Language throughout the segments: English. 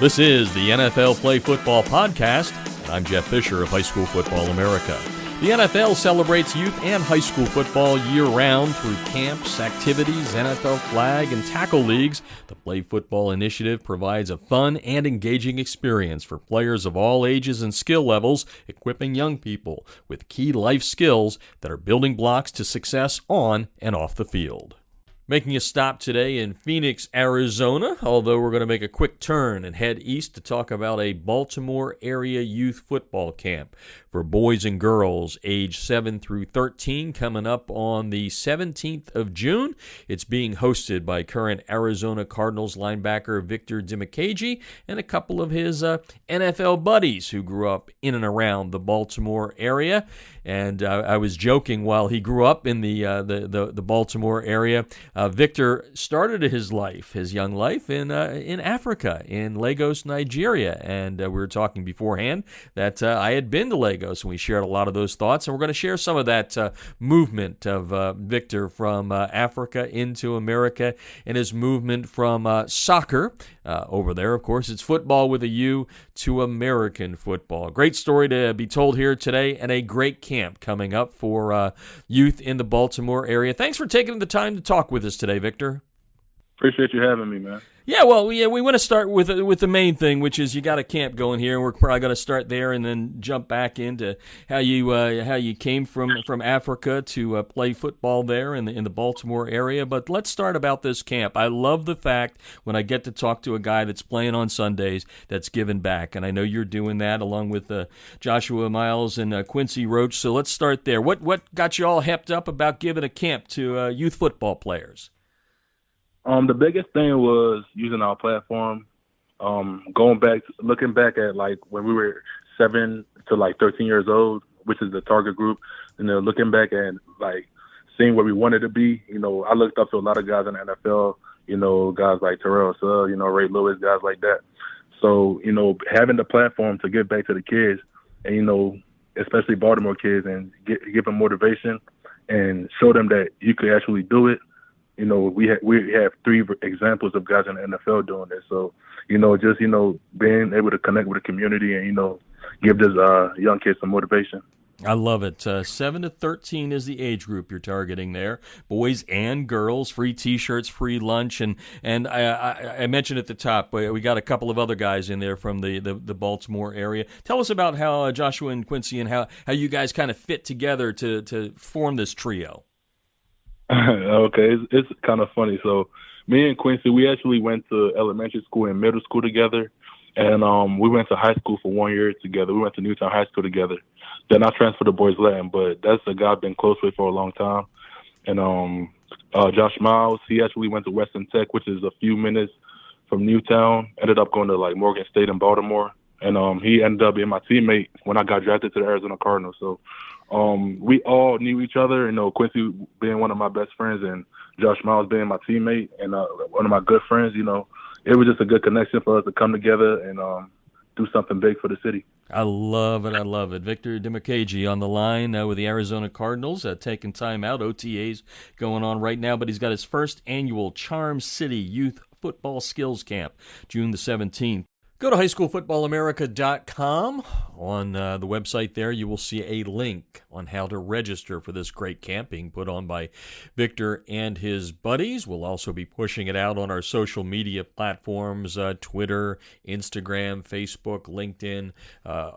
This is the NFL Play Football Podcast, and I'm Jeff Fisher of High School Football America. The NFL celebrates youth and high school football year-round through camps, activities, NFL flag, and tackle leagues. The Play Football Initiative provides a fun and engaging experience for players of all ages and skill levels, equipping young people with key life skills that are building blocks to success on and off the field. Making a stop today in Phoenix, Arizona, although we're going to make a quick turn and head east to talk about a Baltimore area youth football camp for boys and girls age 7 through 13 coming up on the 17th of June. It's being hosted by current Arizona Cardinals linebacker Victor Dimukeje and a couple of his NFL buddies who grew up in and around the Baltimore area. And I was joking while he grew up in the Baltimore area. Victor started his young life in Africa, in Lagos, Nigeria. And we were talking beforehand that I had been to Lagos, and we shared a lot of those thoughts. And we're going to share some of that movement of Victor from Africa into America and his movement from soccer over there. Of course, it's football with a U to American football. Great story to be told here today, and a great camp coming up for youth in the Baltimore area. Thanks for taking the time to talk with us today, Victor. Appreciate you having me, man. Yeah, well, we want to start with the main thing, which is you got a camp going here, and we're probably going to start there and then jump back into how you came from Africa to play football there in the Baltimore area. But let's start about this camp. I love the fact when I get to talk to a guy that's playing on Sundays that's giving back, and I know you're doing that along with Joshua Miles and Quincy Roche. So let's start there. What got you all hepped up about giving a camp to youth football players? The biggest thing was using our platform, looking back at like when we were 7 to like 13 years old, which is the target group, and then looking back and like seeing where we wanted to be. You know, I looked up to a lot of guys in the NFL, you know, guys like Terrell Suggs, you know, Ray Lewis, guys like that. So, you know, having the platform to give back to the kids and, you know, especially Baltimore kids, and give them motivation and show them that you could actually do it. You know, we have 3 examples of guys in the NFL doing this. So, you know, just, you know, being able to connect with the community and, you know, give this young kids some motivation. I love it. 7 to 13 is the age group you're targeting there. Boys and girls, free T-shirts, free lunch. And I mentioned at the top, we got a couple of other guys in there from the Baltimore area. Tell us about how Joshua and Quincy and how you guys kind of fit together to form this trio. Okay, it's kind of funny. So me and Quincy, we actually went to elementary school and middle school together, and we went to high school for 1 year together. We went to Newtown High School together. Then I transferred to Boys Latin, but that's a guy I've been close with for a long time. And Josh Miles, he actually went to Western Tech, which is a few minutes from Newtown. Ended up going to like Morgan State in Baltimore, and he ended up being my teammate when I got drafted to the Arizona Cardinals. So we all knew each other, you know, Quincy being one of my best friends and Josh Miles being my teammate and one of my good friends. You know, it was just a good connection for us to come together and do something big for the city. I love it. I love it. Victor Dimukeje on the line with the Arizona Cardinals, taking time out. OTAs going on right now, but he's got his first annual Charm City Youth Football Skills Camp, June the 17th. Go to highschoolfootballamerica.com. On the website there, you will see a link on how to register for this great camp being put on by Victor and his buddies. We'll also be pushing it out on our social media platforms, Twitter, Instagram, Facebook, LinkedIn.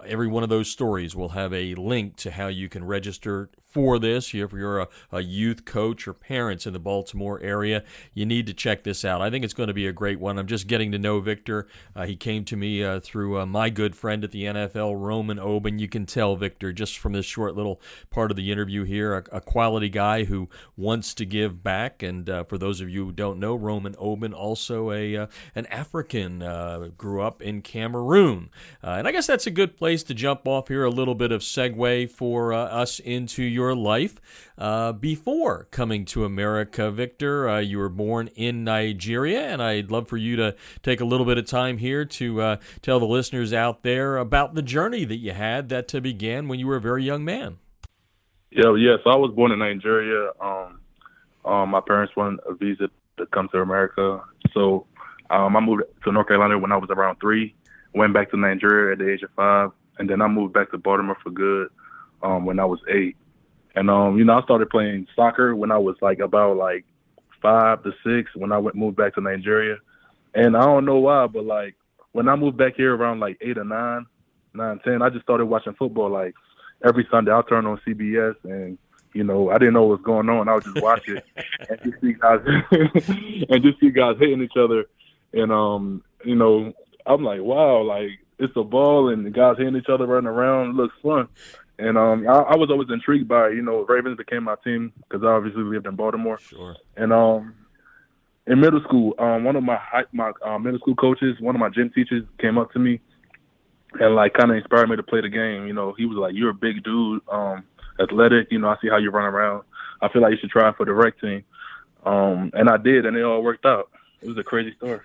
Every one of those stories will have a link to how you can register for this. If you're a youth coach or parents in the Baltimore area, you need to check this out. I think it's going to be a great one. I'm just getting to know Victor. He came to me through my good friend at the NFL, Roman Oben. You can tell, Victor, just from this short little part of the interview here, a quality guy who wants to give back. And for those of you who don't know, Roman Oben, also an African, grew up in Cameroon. And I guess that's a good place to jump off here, a little bit of segue for us into your life. Before coming to America, Victor, you were born in Nigeria, and I'd love for you to take a little bit of time here to tell the listeners out there about the journey that you had that began when you were a very young man. Yeah. So I was born in Nigeria. My parents wanted a visa to come to America, so I moved to North Carolina when I was around 3. Went back to Nigeria at the age of 5, and then I moved back to Baltimore for good when I was 8. And I started playing soccer when I was about 5 to 6 when I moved back to Nigeria. And I don't know why, but when I moved back here around 8 or 9, 10, I just started watching football every Sunday. I'll turn on CBS, and I didn't know what was going on. I would just watch it and just see guys hitting each other. And I'm like, wow, it's a ball and the guys hitting each other running around. It looks fun. And I was always intrigued by it. Ravens became my team because I obviously lived in Baltimore. Sure. And in middle school, one of my middle school coaches, one of my gym teachers came up to me and kind of inspired me to play the game. He was like, "You're a big dude, athletic. I see how you run around. I feel like you should try for the rec team." And I did, and it all worked out. It was a crazy story.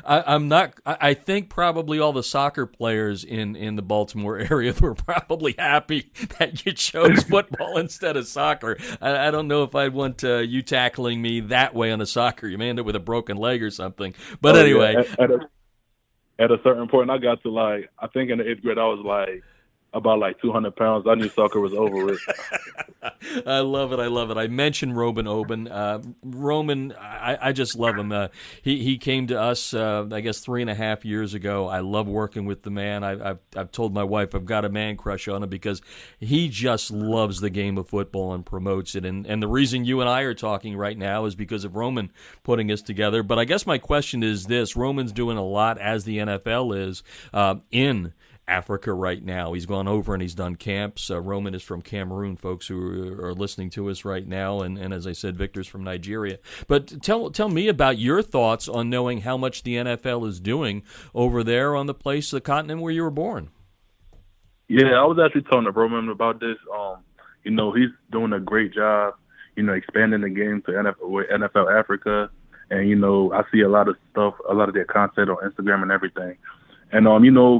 I think probably all the soccer players in the Baltimore area were probably happy that you chose football instead of soccer. I don't know if I'd want you tackling me that way on a soccer. You may end up with a broken leg or something. But anyway. Yeah. At a certain point, I got to I think in the 8th grade, I was about 200 pounds. I knew soccer was over with. I love it. I mentioned Roman Oben. Roman, I just love him. He came to us, I guess, 3.5 years ago. I love working with the man. I've told my wife I've got a man crush on him because he just loves the game of football and promotes it. And the reason you and I are talking right now is because of Roman putting us together. But I guess my question is this. Roman's doing a lot, as the NFL is, in Africa right now. He's gone over and he's done camps. Roman is from Cameroon, folks who are listening to us right now, and as I said, Victor's from Nigeria. But tell me about your thoughts on knowing how much the NFL is doing over there on the continent where you were born. Yeah, I was actually talking to Roman about this. He's doing a great job, expanding the game to NFL Africa, and I see a lot of stuff, a lot of their content on Instagram and everything. And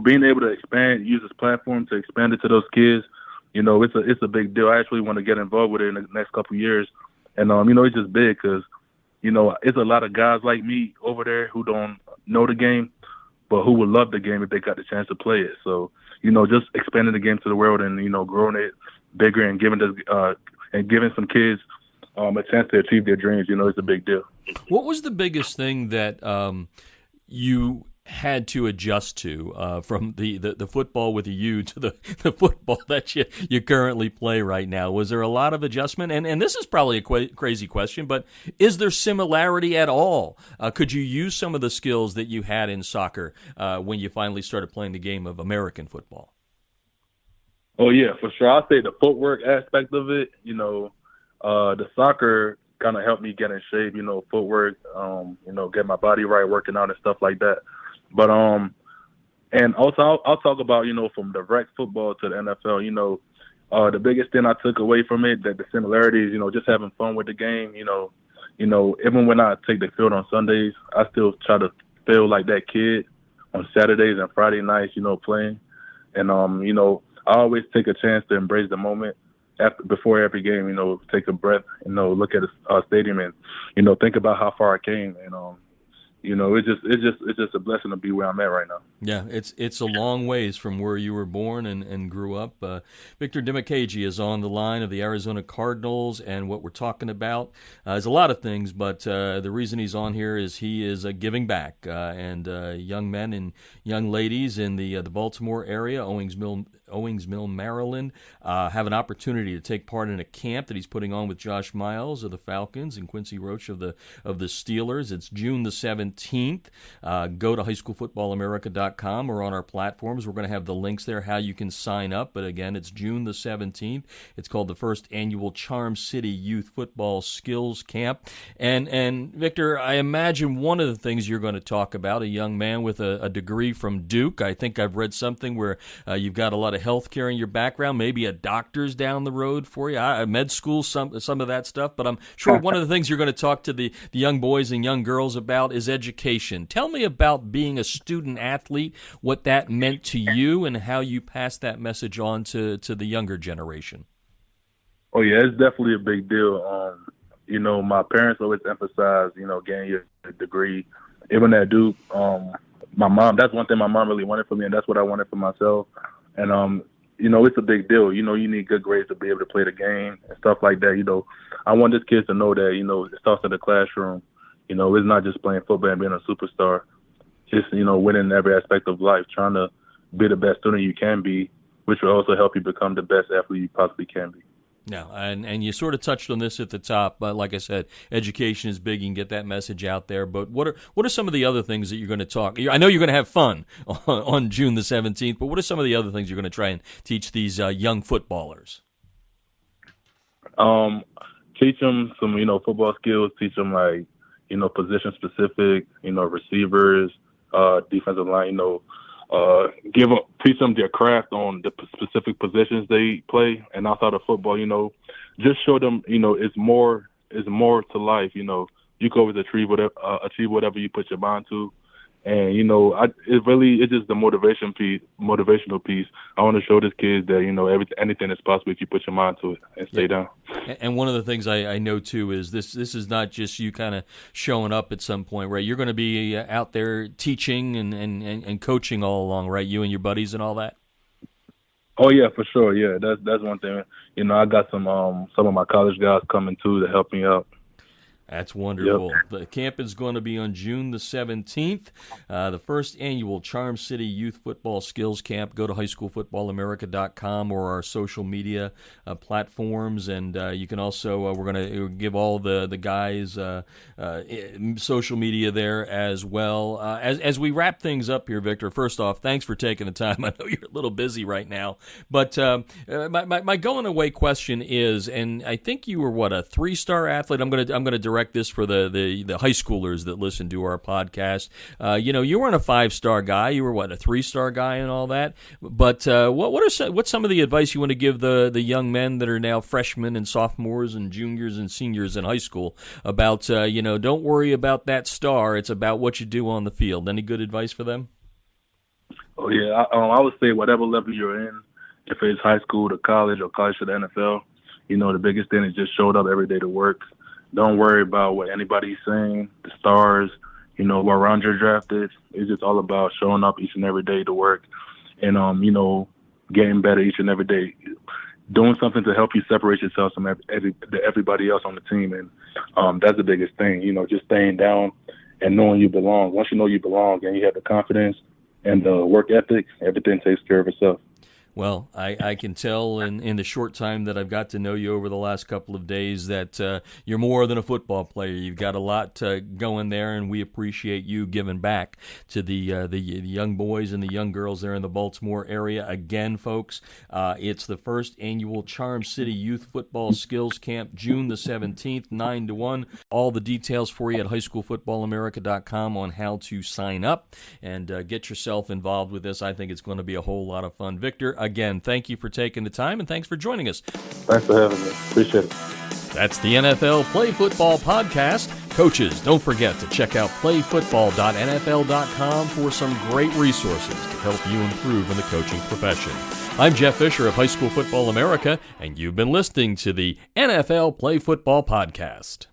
being able to use this platform to expand it to those kids, it's a big deal. I actually want to get involved with it in the next couple of years. And it's just big because it's a lot of guys like me over there who don't know the game, but who would love the game if they got the chance to play it. So just expanding the game to the world and growing it bigger and giving some kids a chance to achieve their dreams. It's a big deal. What was the biggest thing that you had to adjust to from the football with a U to the football that you currently play right now? Was there a lot of adjustment? And this is probably a crazy question, but is there similarity at all? Could you use some of the skills that you had in soccer when you finally started playing the game of American football? Oh, yeah, for sure. I'll say the footwork aspect of it, the soccer kind of helped me get in shape, footwork, get my body right, working out and stuff like that. But and also I'll talk about from the rec football to the NFL. The biggest thing I took away from it, that the similarities, just having fun with the game. Even when I take the field on Sundays, I still try to feel like that kid on Saturdays and Friday nights. Playing, and I always take a chance to embrace the moment before every game. Take a breath, look at a stadium and think about how far I came and it's just a blessing to be where I'm at right now. Yeah, it's a long ways from where you were born and grew up. Victor Dimukeje is on the line of the Arizona Cardinals, and what we're talking about is a lot of things, but the reason he's on here is he is giving back, and young men and young ladies in the Baltimore area, Owings Mills, Maryland, have an opportunity to take part in a camp that he's putting on with Josh Miles of the Falcons and Quincy Roche of the Steelers. It's June the 17th. Go to highschoolfootballamerica.com or on our platforms. We're going to have the links there how you can sign up. But again, it's June the 17th. It's called the first annual Charm City Youth Football Skills Camp. And Victor, I imagine one of the things you're going to talk about, a young man with a degree from Duke. I think I've read something where you've got a lot of health care in your background, maybe a doctor's down the road for you, med school, some of that stuff. But I'm sure one of the things you're going to talk to the young boys and young girls about is education. Tell me about being a student athlete, what that meant to you, and how you passed that message on to the younger generation. Oh, yeah, it's definitely a big deal. My parents always emphasized, getting your degree even at Duke, my mom, that's one thing my mom really wanted for me, and that's what I wanted for myself. And, it's a big deal. You need good grades to be able to play the game and stuff like that. I want this kid to know that, it starts in the classroom. It's not just playing football and being a superstar. Just, winning every aspect of life, trying to be the best student you can be, which will also help you become the best athlete you possibly can be. Yeah, and you sort of touched on this at the top, but like I said, education is big. You can get that message out there. But what are some of the other things that you're going to talk? I know you're going to have fun on June the 17th, but what are some of the other things you're going to try and teach these young footballers? Teach them some, football skills. Teach them position specific, receivers, defensive line. Teach them their craft on the specific positions they play, and outside of football, just show them, it's more to life. You can always achieve whatever you put your mind to, and it's just the motivational piece. I want to show this kid that anything is possible if you put your mind to it and stay down. And one of the things I know too is this is not just you kind of showing up at some point, right? You're going to be out there teaching and coaching all along, right? You and your buddies and all that. Oh yeah, for sure. Yeah, that's one thing. I got some of my college guys coming too to help me out. That's wonderful. Yep. The camp is going to be on June the 17th, the first annual Charm City Youth Football Skills Camp. Go to highschoolfootballamerica.com or our social media platforms, and you can also, we're going to give all the guys social media there as well. As we wrap things up here, Victor, first off, thanks for taking the time. I know you're a little busy right now, but my going away question is, and I think you were, a 3-star athlete? I'm going to direct this for the high schoolers that listen to our podcast. You weren't a 5-star guy. You were a 3-star guy and all that. But what's some of the advice you want to give the young men that are now freshmen and sophomores and juniors and seniors in high school about don't worry about that star. It's about what you do on the field. Any good advice for them? Oh yeah, I would say whatever level you're in, if it's high school to college or college to the NFL, the biggest thing is just show up every day to work. Don't worry about what anybody's saying, the stars, what round you're drafted. It's just all about showing up each and every day to work and, getting better each and every day, doing something to help you separate yourself from everybody else on the team. And that's the biggest thing, just staying down and knowing you belong. Once you know you belong and you have the confidence and the work ethic, everything takes care of itself. Well, I can tell in the short time that I've got to know you over the last couple of days that you're more than a football player. You've got a lot going there, and we appreciate you giving back to the young boys and the young girls there in the Baltimore area. Again, folks, it's the first annual Charm City Youth Football Skills Camp, June the 17th, 9 to 1. All the details for you at highschoolfootballamerica.com on how to sign up and get yourself involved with this. I think it's going to be a whole lot of fun. Victor, again, thank you for taking the time, and thanks for joining us. Thanks for having me. Appreciate it. That's the NFL Play Football Podcast. Coaches, don't forget to check out playfootball.nfl.com for some great resources to help you improve in the coaching profession. I'm Jeff Fisher of High School Football America, and you've been listening to the NFL Play Football Podcast.